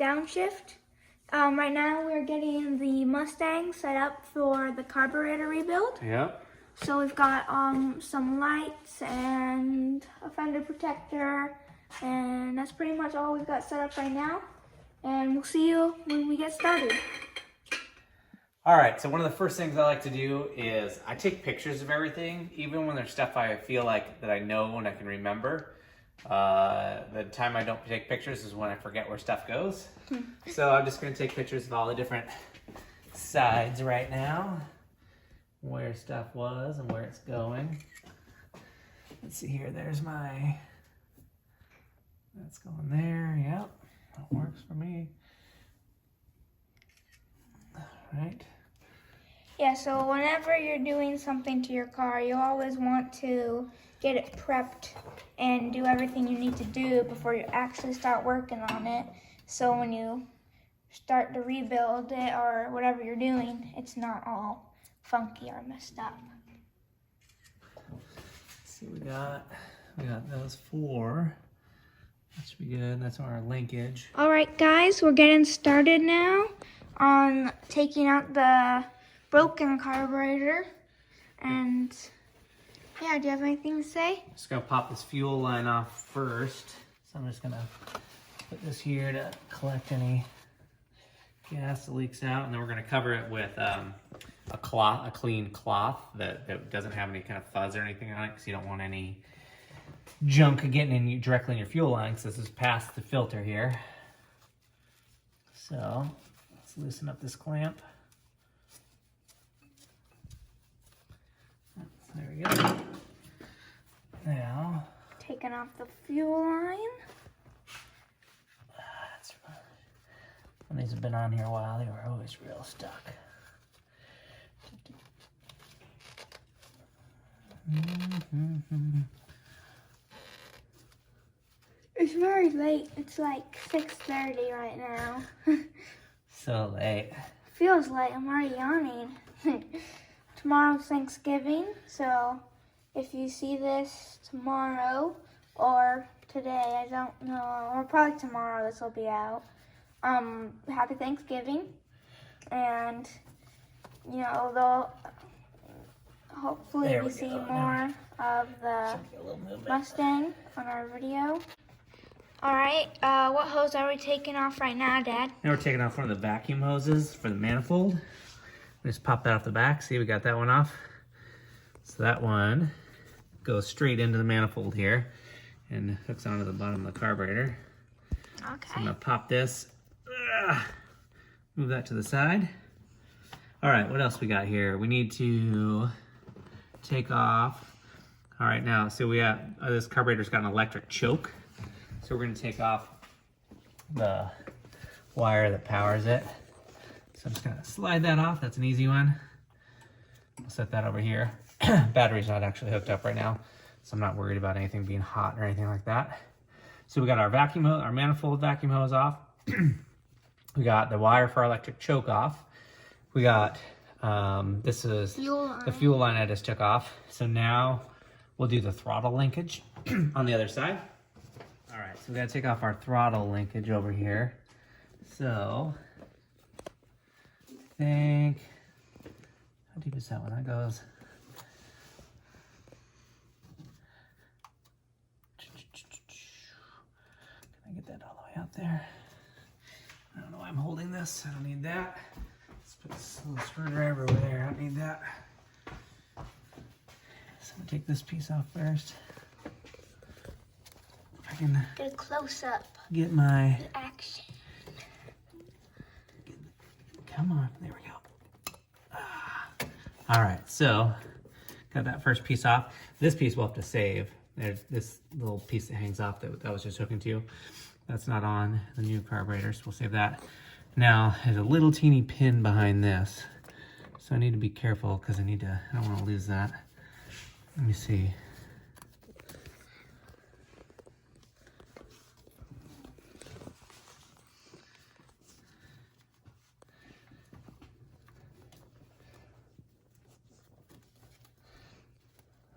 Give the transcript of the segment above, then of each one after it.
downshift. Right now we're getting the Mustang set up for the carburetor rebuild. Yep. So we've got some lights and a fender protector, and that's pretty much all we've got set up right now. And we'll see you when we get started. All right, so one of the first things I like to do is I take pictures of everything, even when there's stuff I feel like that I know and I can remember. The time I don't take pictures is when I forget where stuff goes. So I'm just gonna take pictures of all the different sides right now, where stuff was and where it's going. Let's see here, there's my, that's going there, yep, that works for me. All right. Yeah, so whenever you're doing something to your car, you always want to get it prepped and do everything you need to do before you actually start working on it. So when you start to rebuild it or whatever you're doing, it's not all funky or messed up. Let's see, we got those 4. That should be good. That's our linkage. All right, guys, we're getting started now on taking out the broken carburetor. And yeah, do you have anything to say? Just gonna pop this fuel line off first. So I'm just gonna put this here to collect any gas that leaks out, and then we're gonna cover it with a clean cloth that doesn't have any kind of fuzz or anything on it, because you don't want any junk getting in directly in your fuel line, because this is past the filter here. So let's loosen up this clamp. There we go. Now, Taking off the fuel line. that's right. When these have been on here a while, they were always real stuck. It's very late. It's like 6:30 right now. So late. Feels like I'm already yawning. Tomorrow's Thanksgiving, so if you see this tomorrow or today, I don't know, or probably tomorrow this will be out. Happy Thanksgiving, and you know, though, hopefully There we we see go. more of the Should be a little movement. Mustang on our video. All right, what hose are we taking off right now, Dad? Now we're taking off one of the vacuum hoses for the manifold. Just pop that off the back. See, we got that one off. So that one goes straight into the manifold here and hooks onto the bottom of the carburetor. Okay. So I'm gonna pop this, move that to the side. All right, what else we got here? We need to take off. All right, now, so we have, this carburetor's got an electric choke. So we're gonna take off the wire that powers it. So I'm just gonna slide that off. That's an easy one. I'll set that over here. Battery's not actually hooked up right now, so I'm not worried about anything being hot or anything like that. So we got our vacuum hose, our manifold vacuum hose off. We got the wire for our electric choke off. We got, this is the fuel line I just took off. So now we'll do the throttle linkage on the other side. All right, so we gotta take off our throttle linkage over here. So, I think, how deep is that one? That goes. Can I get that all the way out there? I don't know why I'm holding this. I don't need that. Let's put this little screwdriver over there. I don't need that. So I'm gonna take this piece off first. If I can Get a close up. get my, Action. come on, there we go. All right, so got that first piece off. This piece we'll have to save. There's this little piece that hangs off that was just hooking to. That's not on the new carburetor, so we'll save that. Now, there's a little teeny pin behind this. So I need to be careful because I don't want to lose that. Let me see.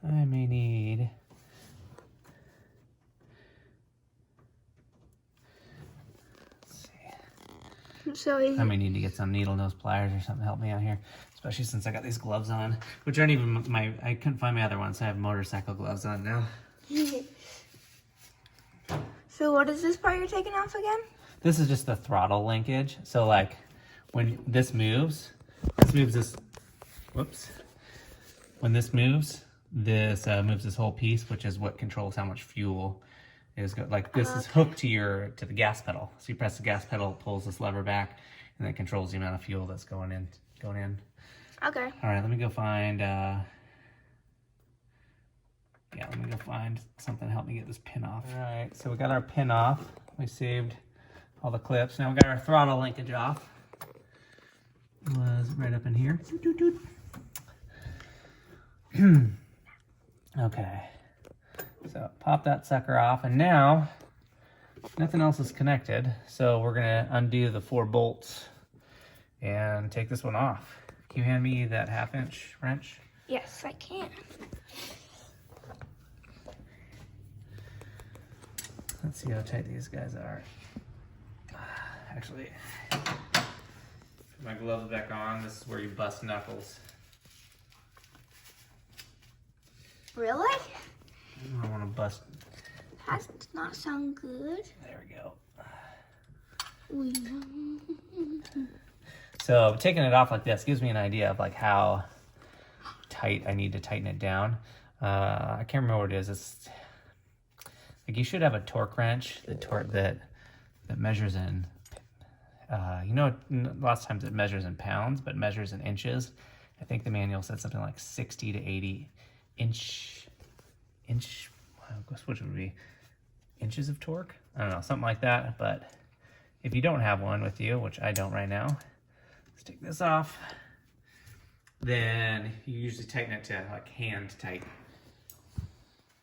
I may need, let's see. So I may need to get some needle nose pliers or something to help me out here, especially since I got these gloves on, which aren't even I couldn't find my other ones, so I have motorcycle gloves on now. So what is this part you're taking off again? This is just the throttle linkage. So like when this moves this, whoops. When this moves this whole piece, which is what controls how much fuel is good. Like this is hooked to the gas pedal. So you press the gas pedal, it pulls this lever back, and that controls the amount of fuel that's going in. Okay. All right, let me go find let me go find something to help me get this pin off. All right, so we got our pin off. We saved all the clips. Now we got our throttle linkage off. It was right up in here. Okay, so pop that sucker off, and now nothing else is connected. So we're gonna undo the 4 bolts and take this one off. Can you hand me that 1/2-inch wrench? Yes, I can. Let's see how tight these guys are. Actually, put my gloves back on. This is where you bust knuckles. Really? I don't want to bust. That does not sound good. There we go. Ooh. So taking it off like this gives me an idea of like how tight I need to tighten it down. I can't remember what it is. It's like you should have a torque wrench, that measures in. Lots of times it measures in pounds, but measures in inches. I think the manual said something like 60 to 80 inch. Which would be inches of torque. I don't know, something like that. But if you don't have one with you, which I don't right now, let's take this off. Then you usually tighten it to like hand tight.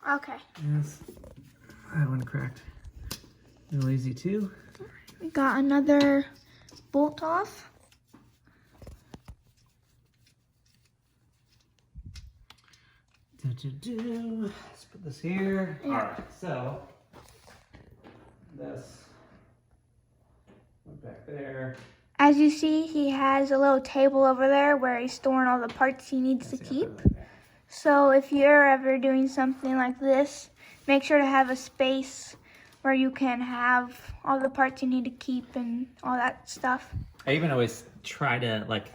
Okay. Yes, that one cracked. Real easy too. We got another bolt off. Let's put this here. Yeah. All right, so this went back there. As you see, he has a little table over there where he's storing all the parts he needs to keep. So if you're ever doing something like this, make sure to have a space where you can have all the parts you need to keep and all that stuff. I even always try to, like,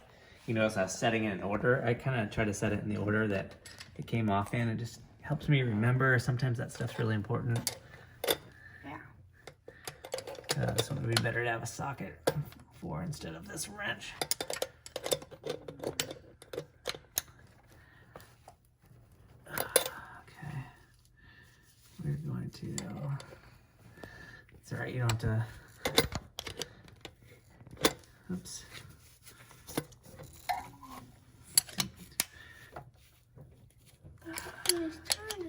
as I was setting it in order, I kind of try to set it in the order that it came off in. It just helps me remember. Sometimes that stuff's really important. Yeah. This one would be better to have a socket for instead of this wrench. Okay. We're going to... It's all right, you don't have to... Oops.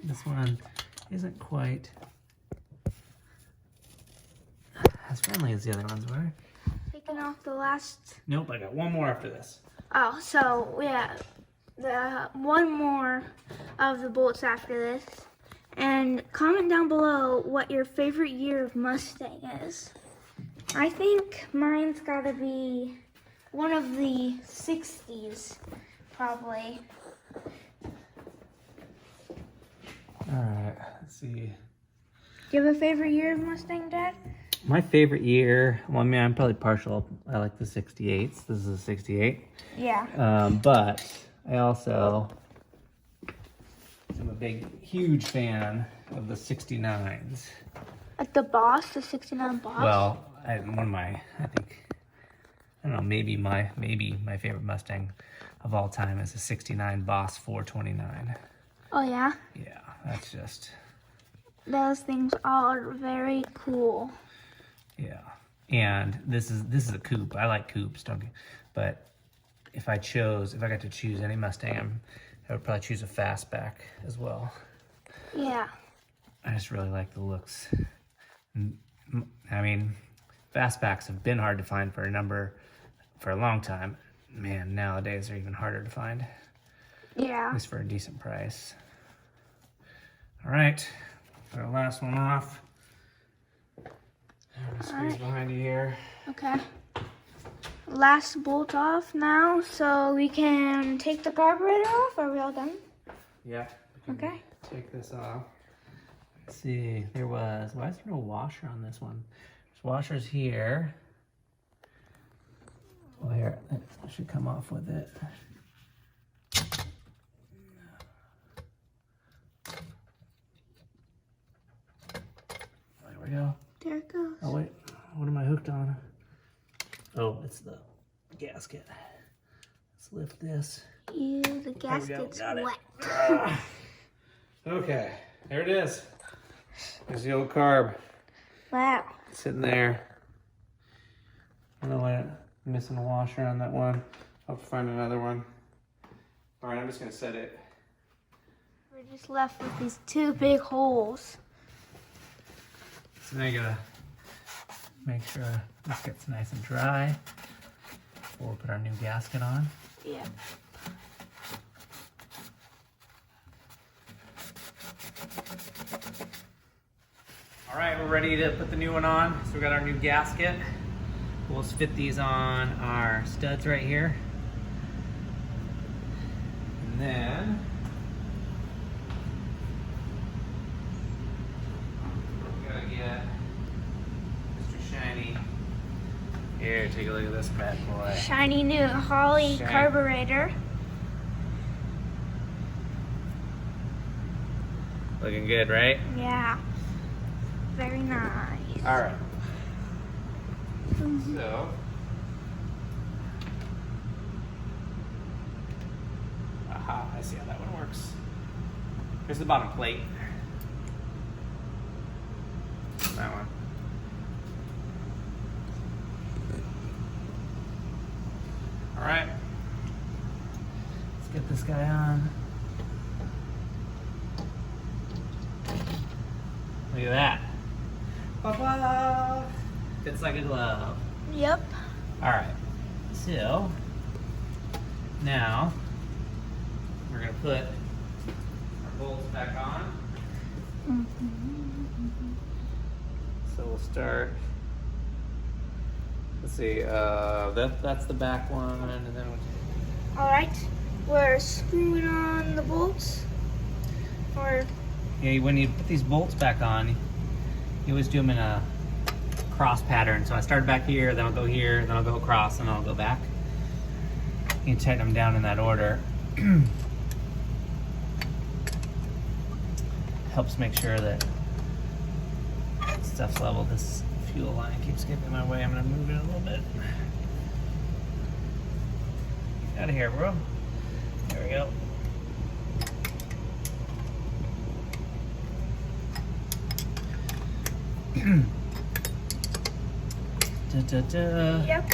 This one isn't quite as friendly as the other ones were. Taking off the last... Nope, I got one more after this. Oh, so yeah, one more of the bolts after this. And comment down below what your favorite year of Mustang is. I think mine's gotta be one of the 60s, probably. Alright, let's see. Do you have a favorite year of Mustang, Dad? My favorite year, well, I mean, I'm probably partial. I like the 68s. This is a 68. Yeah. But I also am a huge fan of the 69s. Like the Boss, the 69 Boss? Well, maybe my favorite Mustang of all time is a 69 Boss 429. Oh, yeah? Yeah, that's just... Those things are very cool. Yeah, and this is a coupe. I like coupes, but if I got to choose any Mustang, I would probably choose a fastback as well. Yeah. I just really like the looks. I mean, fastbacks have been hard to find for a long time. Man, nowadays they're even harder to find. Yeah. At least for a decent price. All right, got our last one off. Squeeze behind you here. Okay. last bolt off now, so we can take the carburetor off. Are we all done? Yeah. Okay. Take this off. Let's see. Why is there no washer on this one? There's washers here. Well, here, I should come off with it. There we go. There it goes. Oh wait, what am I hooked on? Oh, it's the gasket. Let's lift this. Ew, the gasket's wet. Okay, there it is. There's the old carb. Wow. Sitting there. I don't know why I'm missing a washer on that one. I'll have to find another one. All right, I'm just gonna set it. We're just left with these two big holes. So now you gotta make sure this gets nice and dry before we put our new gasket on. Yeah. All right, we're ready to put the new one on. So we got our new gasket. We'll just fit these on our studs right here. And then we gotta get Mr. Shiny. Here, take a look at this bad boy. Shiny new Holley Shiny. carburetor. Looking good, right? Yeah. Very nice. All right. So, aha, I see how that one works. Here's the bottom plate. That one. All right. Let's get this guy on. Look at that. Ba-ba! Fits like a glove. Yep. All right, so now we're gonna put our bolts back on. So we'll start. Let's see. That's the back one, and then we'll All right. We're screwing on the bolts. Or yeah, when you put these bolts back on, you always do them in a cross pattern. So I start back here, then I'll go here, then I'll go across, and then I'll go back. You tighten them down in that order. Helps make sure that stuff's level. This fuel line keeps getting in my way. I'm gonna move it a little bit. Get out of here, bro. There we go. yep.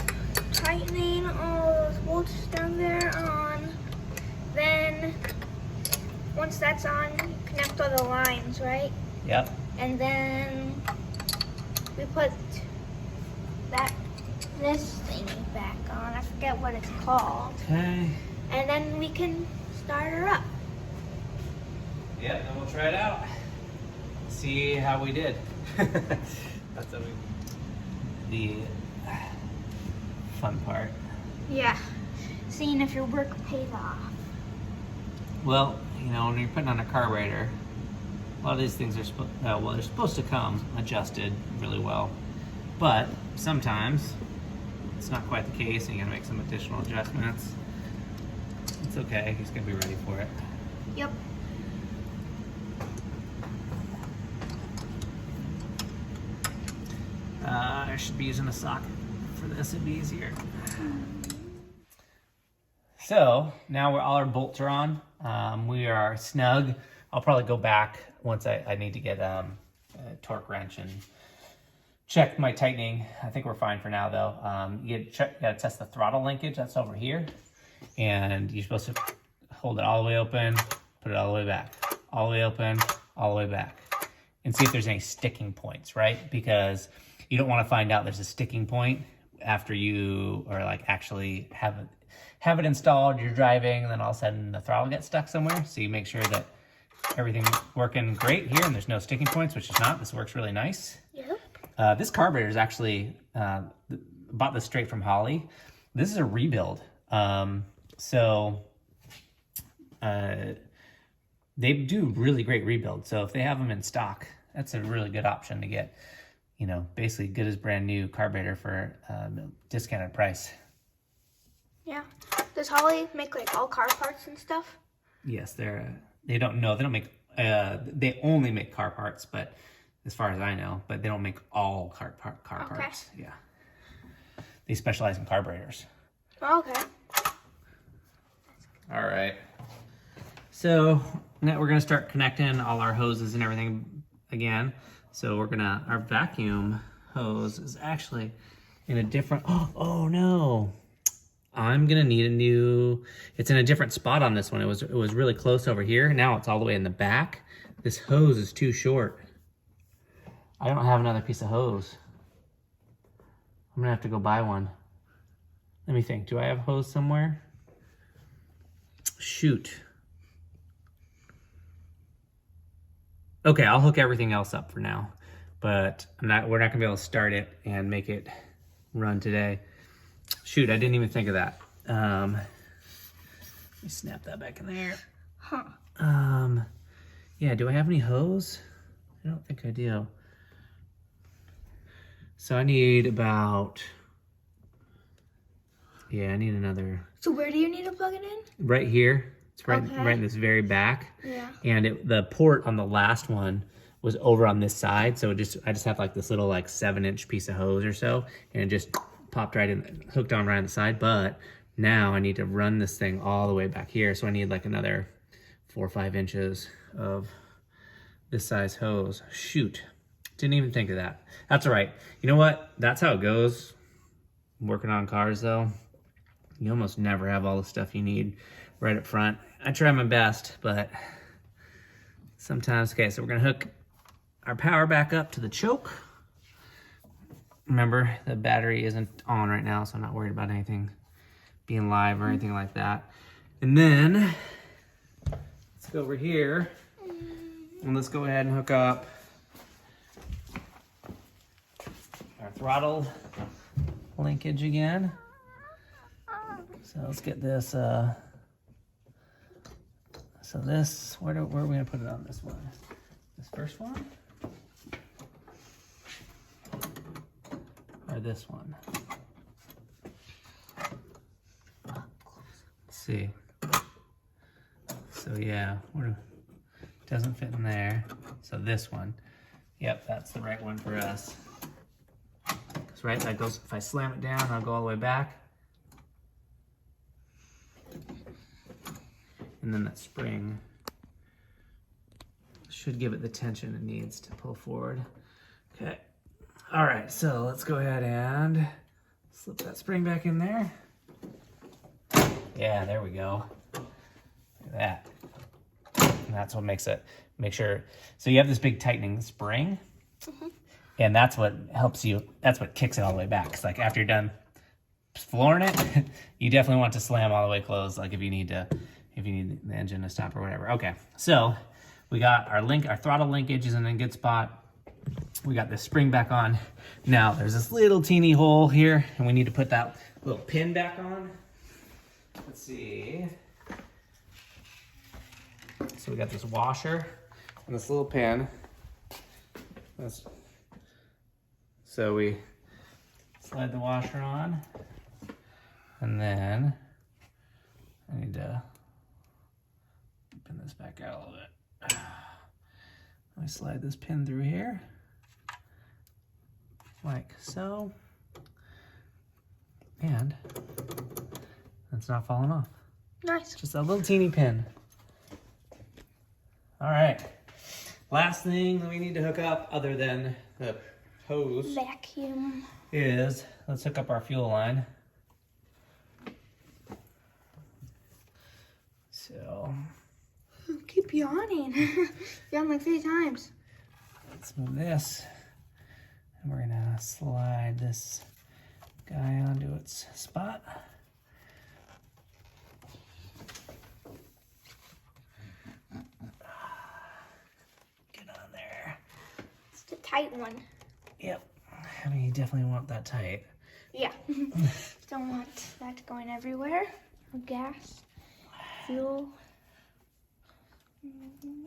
Tightening all those bolts down there on. Then once that's on, you connect all the lines, right? Yep. And then we put this thing back on. I forget what it's called. Okay. And then we can start her up. Yep, then we'll try it out. See how we did. That's the fun part. Yeah. Seeing if your work pays off. Well, you know, when you're putting on a carburetor, a lot of these things are they're supposed to come adjusted really well, but sometimes it's not quite the case, and you gotta make some additional adjustments. It's okay. He's gonna be ready for it. Yep. I should be using a socket for this. It'd be easier. So now all our bolts are on. We are snug. I'll probably go back once I need to get a torque wrench and check my tightening. I think we're fine for now though. You gotta test the throttle linkage. That's over here. And you're supposed to hold it all the way open, put it all the way back, all the way open, all the way back, and see if there's any sticking points, right? Because you don't want to find out there's a sticking point after you or like actually have it installed, you're driving, and then all of a sudden the throttle gets stuck somewhere. So you make sure that everything's working great here and there's no sticking points, which is not. This works really nice. Yep. This carburetor is actually, bought this straight from Holley. This is a rebuild. So they do really great rebuilds. So if they have them in stock, that's a really good option to get, you know, basically good as brand new carburetor for discounted price. Yeah. Does Holley make like all car parts and stuff? Yes, they don't make, they only make car parts, but as far as I know, but they don't make all car parts. Yeah. They specialize in carburetors. Okay. All right. So now we're gonna start connecting all our hoses and everything again. So our vacuum hose is actually in a different, oh no. I'm gonna need it's in a different spot on this one. It was really close over here. Now it's all the way in the back. This hose is too short. I don't have another piece of hose. I'm gonna have to go buy one. Let me think, do I have hose somewhere? Shoot. Okay, I'll hook everything else up for now, but we're not gonna be able to start it and make it run today. Shoot, I didn't even think of that. Let me snap that back in there. Huh. Yeah, do I have any hose? I don't think I do. So I need about, yeah, I need another. So where do you need to plug it in? Right here. It's right, Okay. right in this very back. Yeah. And the port on the last one was over on this side. So I just have like this little like 7-inch piece of hose or so, and it just popped right in, hooked on right on the side. But now I need to run this thing all the way back here. So I need like another 4 or 5 inches of this size hose. Shoot, didn't even think of that. That's all right. You know what? That's how it goes. Working on cars though, you almost never have all the stuff you need right up front. I try my best, but sometimes, okay, so we're gonna hook our power back up to the choke. Remember, the battery isn't on right now, so I'm not worried about anything being live or anything like that. And then, let's go over here, and let's go ahead and hook up our throttle linkage again. So let's get this, so this, where are we gonna put it on this one? This first one? Or this one? Let's see. So yeah, doesn't fit in there. So this one, yep, that's the right one for us. That's right, that goes, if I slam it down, I'll go all the way back. And then that spring should give it the tension it needs to pull forward. Okay. All right, so let's go ahead and slip that spring back in there. Yeah, there we go. Look at that. And that's what makes it, make sure. So you have this big tightening spring, and that's what helps you, that's what kicks it all the way back. It's like after you're done flooring it, you definitely want to slam all the way closed, like if you need the engine to stop or whatever. Okay, so we got our throttle linkage is in a good spot. We got this spring back on. Now there's this little teeny hole here, and we need to put that little pin back on. Let's see. So we got this washer and this little pin. So we slide the washer on, and then I need to pin this back out a little bit. Let me slide this pin through here, like so, and it's not falling off. Nice. Just a little teeny pin. All right, last thing that we need to hook up other than the hose Vacuum. is, let's hook up our fuel line. So Keep yawning. Yawn like 3 times. let's move this, and we're gonna slide this guy onto its spot. Get on there. It's the tight one. Yep. I mean, you definitely want that tight. Yeah. Don't want that going everywhere. No gas, fuel.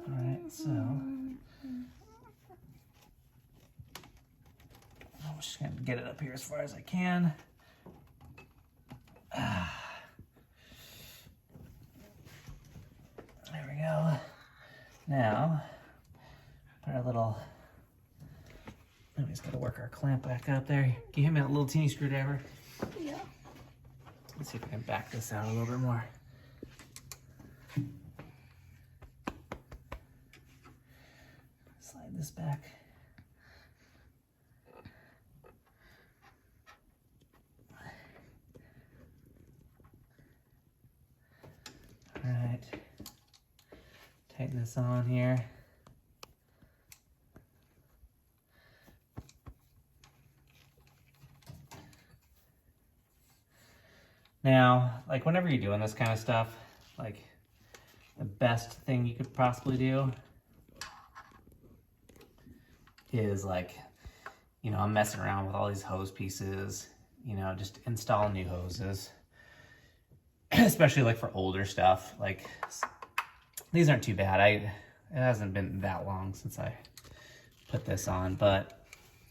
Alright, so I'm just gonna get it up here as far as I can. There we go. Now, put our little, we just gotta work our clamp back up there. Can you hand me that little teeny screwdriver? Yeah. Let's see if I can back this out a little bit more. Slide this back. All right, tighten this on here. Now, like whenever you're doing this kind of stuff, like the best thing you could possibly do is like, you know, I'm messing around with all these hose pieces, you know, just install new hoses, especially like for older stuff. Like these aren't too bad. It hasn't been that long since I put this on, but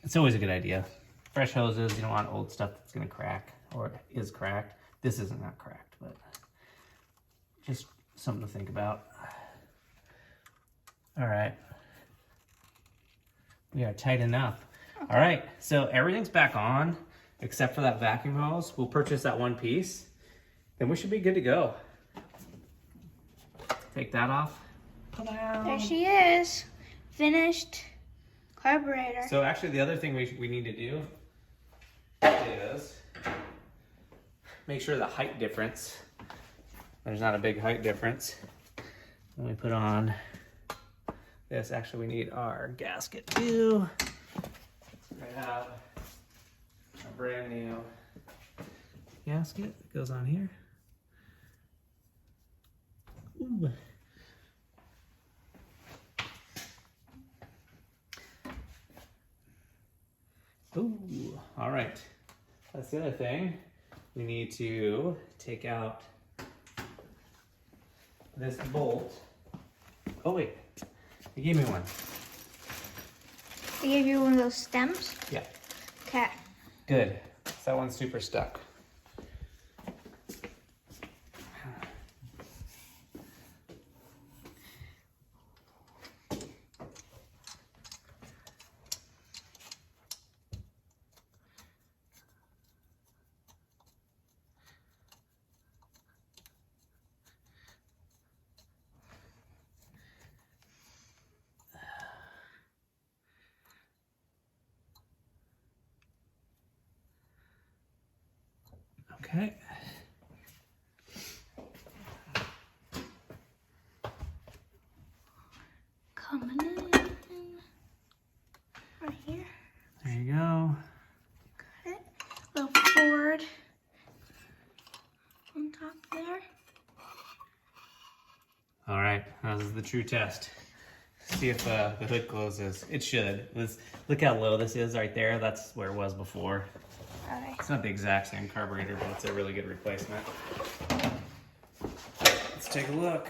it's always a good idea. Fresh hoses, you don't want old stuff that's gonna crack or is cracked. This isn't that cracked, but just something to think about. All right. We are tight enough. Okay. All right, so everything's back on except for that vacuum hose. We'll purchase that one piece, then we should be good to go. Take that off. Ta-da! There she is. Finished carburetor. So actually the other thing we need to do is make sure the height difference, there's not a big height difference. When we put on this, actually we need our gasket too. I have a brand new gasket that goes on here. Ooh. Ooh, all right. That's the other thing. We need to take out this bolt. Oh wait, you gave me one. I gave you one of those stems? Yeah. Okay. Good. That one's super stuck. Okay. Coming in. Right here. There you go. Got it. A little forward on top there. All right, this is the true test. See if the hood closes. It should. Look how low this is right there. That's where it was before. All right. It's not the exact same carburetor, but it's a really good replacement. Let's take a look.